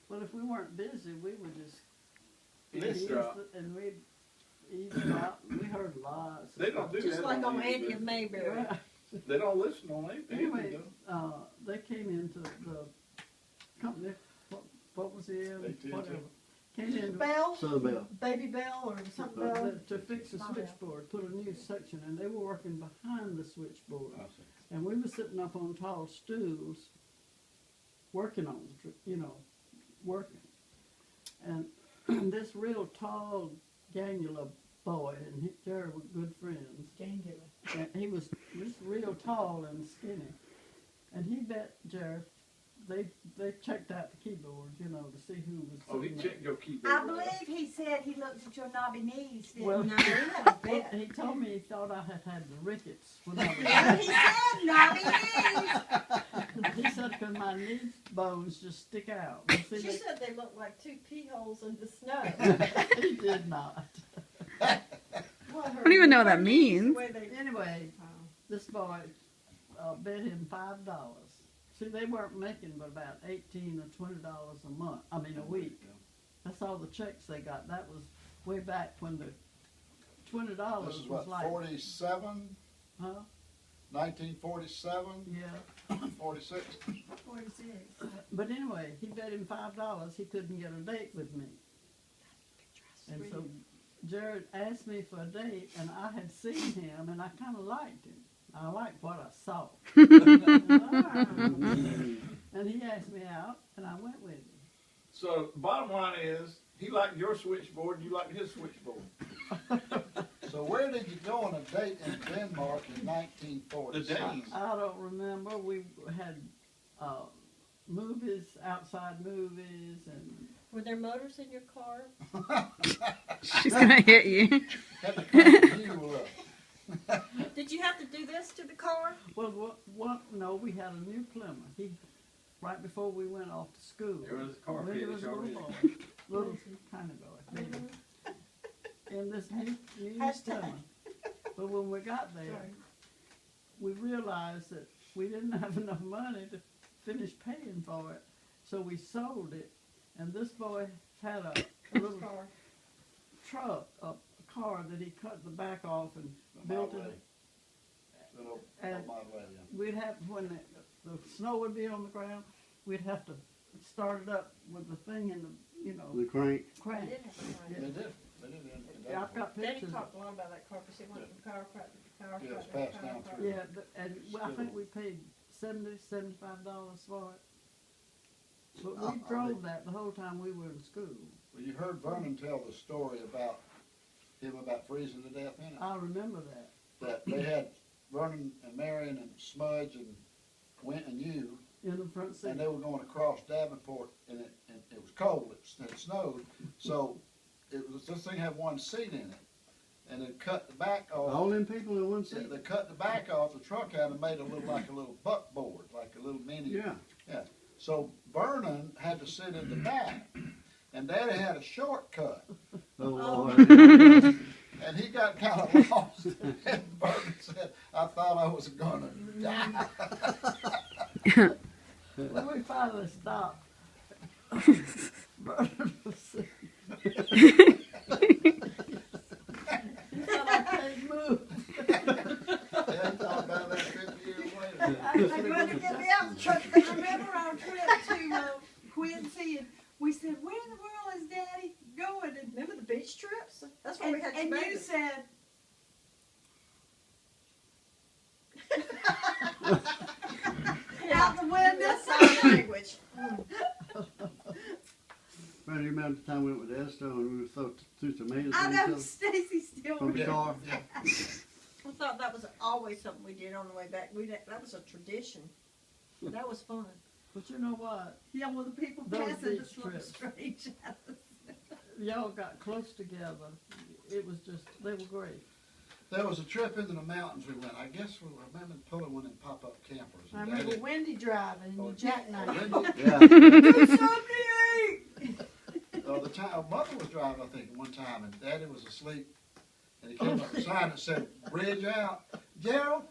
Well, if we weren't busy, we would just and we'd even out. We heard lots. They don't do just that like on Andy anything. and Mayberry. Right. They don't listen on anything. Anyway, they came into the company. What was it? AT&T. Whatever. Came in Bell? Southern Bell. Baby Bell or something Bell? to fix the switchboard, put a new section, and they were working behind the switchboard. I see. And we were sitting up on tall stools, working on, working. And this real tall, Gangula boy, and Jerry were good friends. Gangula. And he was just real tall and skinny. And he bet Jerry, they checked out the keyboard, to see who was. Oh, he sitting checked your keyboard. I believe he said he looked at your knobby knees. Didn't Well, he? Well, he told me he thought I had the rickets when I was Yeah, he said knobby knees. He said because my knee bones just stick out. See, She said they looked like two pee holes in the snow. he did not. I don't even know what that means. Anyway, this boy bet him $5. See, they weren't making but about $18 or $20 a month. I mean, a week. That's all the checks they got. That was way back when the $20 This is was what, like, 47, huh? 1947, Yeah. 46? 46. But anyway, he bet him $5 he couldn't get a date with me. And so Jared asked me for a date, and I had seen him, and I kind of liked him. I liked what I saw. And he asked me out, and I went with him. So bottom line is, he liked your switchboard, and you liked his switchboard. So where did you go on a date in Denmark in The 1947? Danes. I don't remember. We had movies, outside movies, and Were there motors in your car? She's gonna hit you. Had to come you up. Did you have to do this to the car? well, no, we had a new Plymouth. Right before we went off to school. There was a car when he finish was a little already. boy, little kind of boy, maybe. In this new Plymouth. But when we got there, we realized that we didn't have enough money to finish paying for it, so we sold it. And this boy had a little truck, a car that he cut the back off and built it. And we'd have, when the snow would be on the ground, we'd have to start it up with the thing in the, The crank. crank. They did. Yeah, I've got Daddy pictures. talked a lot about that car because he went from chiropractor to chiropractor. Yeah, it's to passed down chiropractor. through. Yeah, and I think we paid $75 for it. But we drove that the whole time we were in school. Well, you heard Vernon tell the story about him about freezing to death in it. I remember that. That they had Vernon and Marion and Smudge and Went and you, In the front seat. and they were going across Davenport, and it was cold. It snowed, so this thing had one seat in it, and it cut the back off. All them people in one Yeah, seat? they cut the back off the truck out and made like a little buckboard, like a little mini. Yeah. Yeah. So Vernon had to sit in the back, and Daddy had a shortcut, Oh, Lord. and he got kind of lost. And Vernon said, "I thought I was gonna die." When we finally stopped, Vernon was sitting. He said, I can't move. Yeah, he thought about that 50 years later. I'm going to get me out of the truck. I remember our trip to Quincy, and we said, "Where in the world is Daddy going?" And, Remember the beach trips? That's where we had and you tomatoes. said, out the window. That's sign language. Right, you remember the time we went with Esther and we threw tomatoes I at each know other Stacy still from the Yeah. car? I thought that was always something we did on the way back. That was a tradition. That was fun. But you know what? Yeah, well, the people Those passing beach just looked trips. strange at us. Y'all got close together. It was just, they were great. There was a trip into the mountains we went. I guess I remember pulling one of them pop-up campers. I and remember Daddy- Wendy driving and you jackknifed. Wendy- Yeah. Do something to eat! the time Mother was driving, I think, one time, and Daddy was asleep, and he came up with a sign that said "Bridge out." Gerald,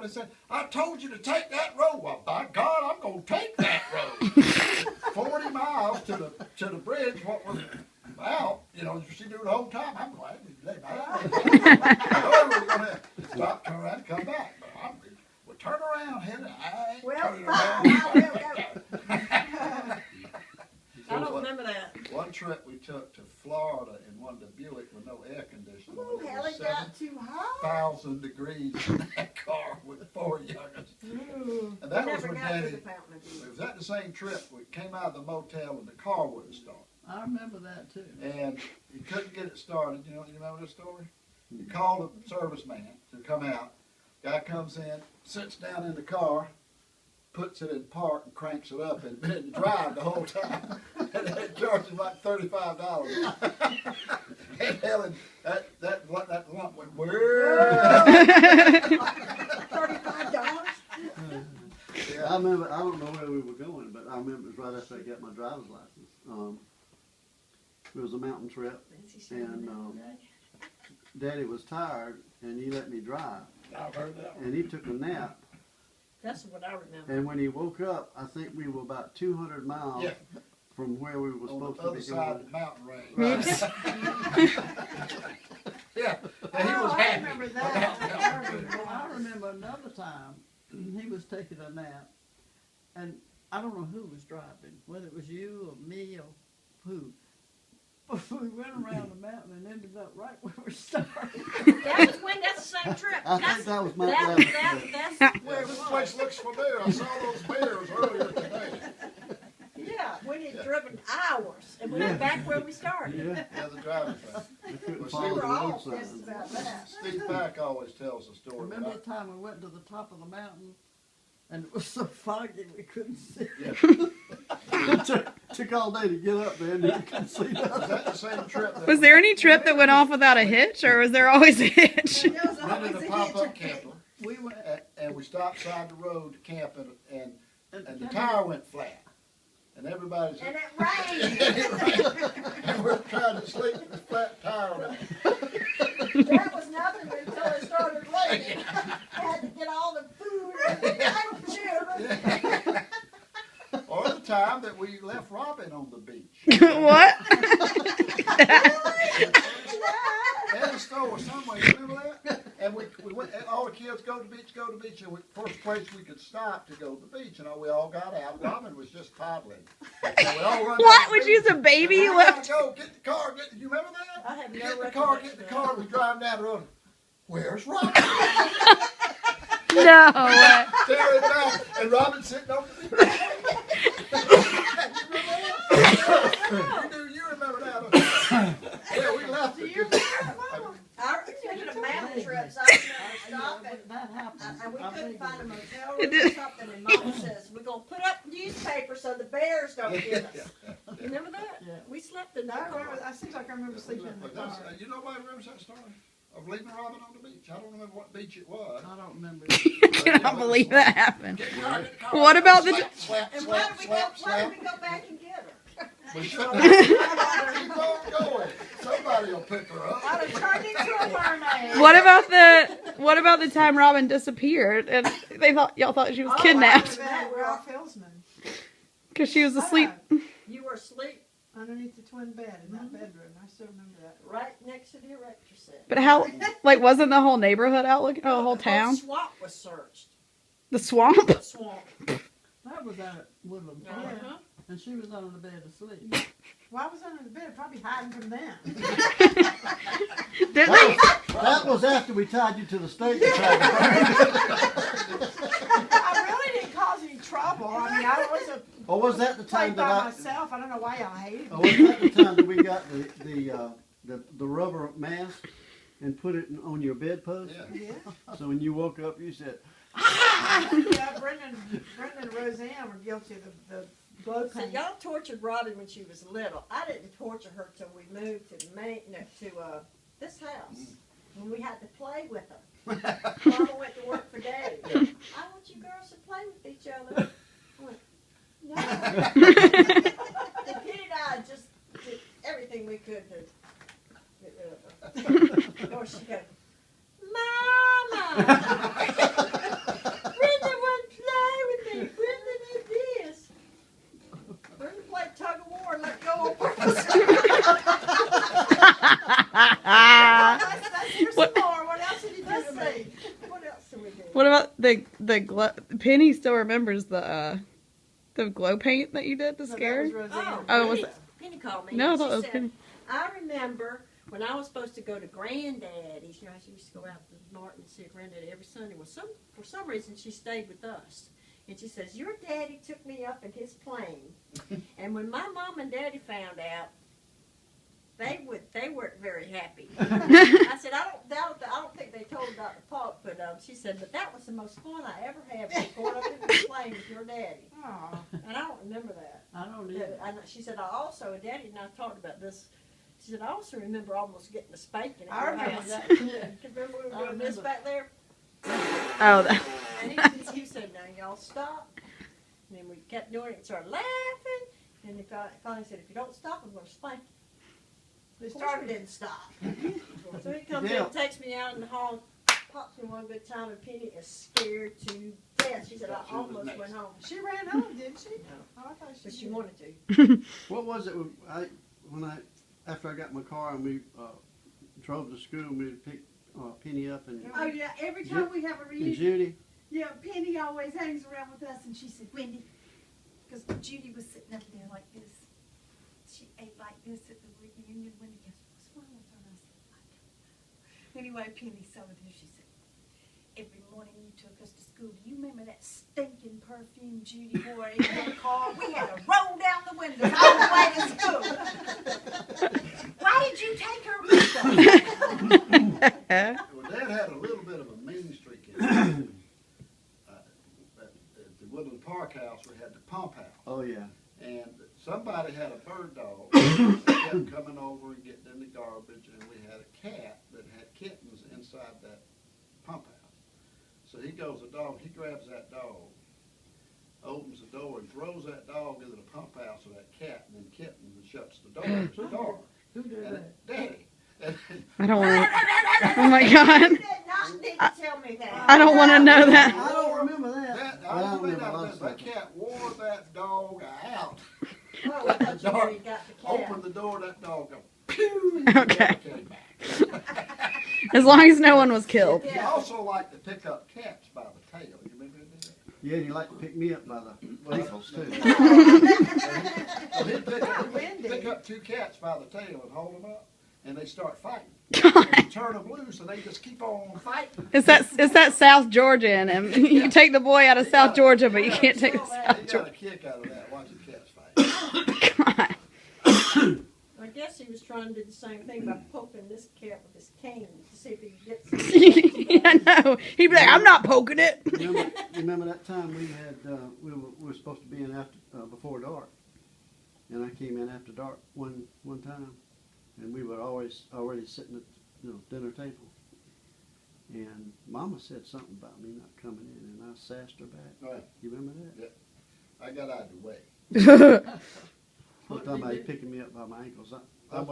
they said, "I told you to take that road." Well, by God, I'm gonna take that road. 40 miles to the bridge, what was out, you know, she knew the whole time. I'm glad we lay back. We're gonna stop, turn around, and come back. But we'll turn around, hit it. I ain't Well, turning I around. will go. I don't remember that. One trip we took to Florida in one of the Buick with no air conditioning. Ooh, It hell, was it got too hot. 7,000 degrees in that car with 4 youngins. And that We was never when got to Daddy, the Fountain of Youth. it was that the same trip. We came out of the motel and the car wouldn't start. I remember that too. And he couldn't get it started. You remember this story? He called the serviceman to come out. Guy comes in, sits down in the car, puts it in park and cranks it up and been in drive the whole time. And they charged him like $35. And Helen, that lump went where? $35? I remember, I don't know where we were going, but I remember it was right after I got my driver's license. It was a mountain trip, and Daddy was tired, and he let me drive. I've heard that one. And he took a nap, That's what I remember. and when he woke up, I think we were about 200 miles Yeah. from where we were On supposed the to other be side of going. the mountain range. Oops. Yeah, and he was Oh, I happy. remember that. Well, I remember another time, he was taking a nap, and I don't know who was driving, whether it was you or me or who. But we went around the mountain and ended up right where we started. That's the same trip. I That's, think that was my that, last that, trip. that's where Yeah, it this was. place looks familiar. I saw those bears earlier today. Yeah, we had driven hours, and we Yeah. went back where we started. Yeah, Yeah, the driver's right. we couldn't We follow were the all road pissed signs. about that. Steve Pack always tells the story. Remember the time we went to the top of the mountain, and it was so foggy we couldn't see. It took all day to get up there, and you couldn't see Was nothing. that the same trip? That Was there any trip that went off without a hitch, or was there always a hitch? There was we rented always a a pop-up hitch. camper, We went, and we stopped side the road to camp, and the and tire went flat, and everybody's And it rained. and we're trying to sleep with a flat tire on it. That was nothing until it started raining. Had to get all the food and the children. Or the time that we left Robin on the beach. What? At a store somewhere, you remember that? And we went, and all the kids go to the beach, and first place we could stop to go to the beach, and we all got out. Robin was just toddling. And we all run down What? the Would beach. you use a baby And you we left? gotta go, get the car, you remember that? I have no Get the car, recollection. we drive down the road. Where's Robin? No way. Tearing back, and Robin sitting on the beach. You remember that? don't you? Yeah, we left. Do it. you remember that, Mama? Speaking of mountain trips, I remember stopping. that happened. And we I couldn't think find a it was- motel room or something, and Mama says, we're gonna put up newspaper so the bears don't get us. You remember that? Yeah. We slept in I that car. remember, I seems like I remember sleeping in the But that's, car. you nobody remembers that story of leaving Robin on the beach? I don't remember what beach it was. I don't remember. I cannot believe that happened. What about the? Slap, slap, And why slap, did we go, slap, why did slap. we go back and get her? We shouldn't have. Keep on going. Somebody will pick her up. I'd have turned into a mermaid. What about the time Robin disappeared and y'all thought she was Oh, kidnapped I remember that, Ralph Hillsman. because she was asleep? You were asleep Underneath the twin bed in that bedroom. I still remember that. right next to the erector set. But how? Like, wasn't the whole neighborhood out looking? Oh, the whole The town? swamp was searched. The swamp? The swamp. That was out at Woodland Park, Uh-huh. and she was under the bed asleep. Well, I was under the bed, probably hiding from them. Did they? That was after we tied you to the stake. and tried to- I really didn't cause any trouble. I mean, I wasn't Or was that the time played by that myself. I don't know why y'all hated Or me. was that the time that we got the rubber mask and put it on your bedpost? Yeah. Yeah. So when you woke up, you said, Yeah, Brendan and Roseanne were guilty of the blow So paint. y'all tortured Robin when she was little. I didn't torture her till we moved to this house when we had to play with her. Mama went to work for Daddy. I want you girls to play with each other. I went, no. And Kitty and I just did everything we could to get rid of her. Of course she goes, Mama! Brenda won't play with me. Brenda did this. Brenda played tug of war more and let go on purpose. Here's some more. What else did he do to me? What else did we do? What about the glow? Penny still remembers the glow paint that you did to scare. No, that was Roseanne. Oh, was Penny, Penny called me. No, I and thought she it was said, Penny. I remember when I was supposed to go to Granddaddy's. You know, she used to go out to Martin and see Granddaddy every Sunday. Well, for some reason, she stayed with us. And she says, your daddy took me up in his plane. And when my mom and daddy found out, they weren't very happy. I said, I don't think they told Dr. Paulk, but she said, but that was the most fun I ever had, was going up in the plane with your daddy. Aw. And I don't remember that. I don't either. She said, Daddy and I talked about this. She said, I also remember almost getting a spanking. I remember that. Remember we were doing this back there? Oh, that. And he said, now y'all stop. And then we kept doing it and started laughing. And he finally said, if you don't stop, I'm going to spank you. Of course we didn't stop. So he comes in and takes me out in the hall, pops me one good time, and Penny is scared to death. She said, I almost went home. She ran home, didn't she? Oh, I thought But she did. wanted to. What was it after I got my car and we drove to school and we picked Penny up and Oh yeah, every time we have a and reunion, Judy? yeah, Penny always hangs around with us, and she said, Wendy, because Judy was sitting up there like this. She ate like this at the reunion. Wendy goes, what's wrong with her? And I said, I don't know. Anyway, Penny saw it here. She said, every morning you took us to school. Do you remember that stinking perfume Judy wore in her car? We had to roll down the windows all the way to school. Why did you take her with us? Well, Dad had a little bit of a mean streak in him. At the Woodland Park house, we had the pump house. Oh yeah. And somebody had a bird dog that kept coming over and getting in the garbage, and we had a cat that had kittens inside that pump house. So he grabs that dog, opens the door, and throws that dog into the pump house with that cat and them kittens and shuts the door. Who did And that? Daddy. And I don't want to. Oh my God. You did not need to tell me that. I don't want to know that. I don't remember that. I don't mean, remember a lot of that stuff. cat wore that dog out. Oh, I thought you already got the cat. Opened the door, that dog go, pew! Okay. Came back. As long as no one was killed. He also liked to pick up cats by the tail. You remember him doing that? Yeah, you like to pick me up by the ankles too. So he'd pick up two cats by the tail and hold them up, and they start fighting. God. And you turn them loose, and they just keep on fighting. It's that South Georgia in him. You take the boy out of South Georgia, but you can't take the He South got a Georgia. kick out of that, watching cats fight. God. I guess he was trying to do the same thing by poking this cat with his cane to see if he could get some. Yeah, no. He'd be like, I'm not poking it. Remember that time we had we were supposed to be in after before dark, and I came in after dark one time, and we were already sitting at dinner table, and Mama said something about me not coming in, and I sassed her back. Right. You remember that? I got out of the way. One time I picking me up by my ankles. I wasn't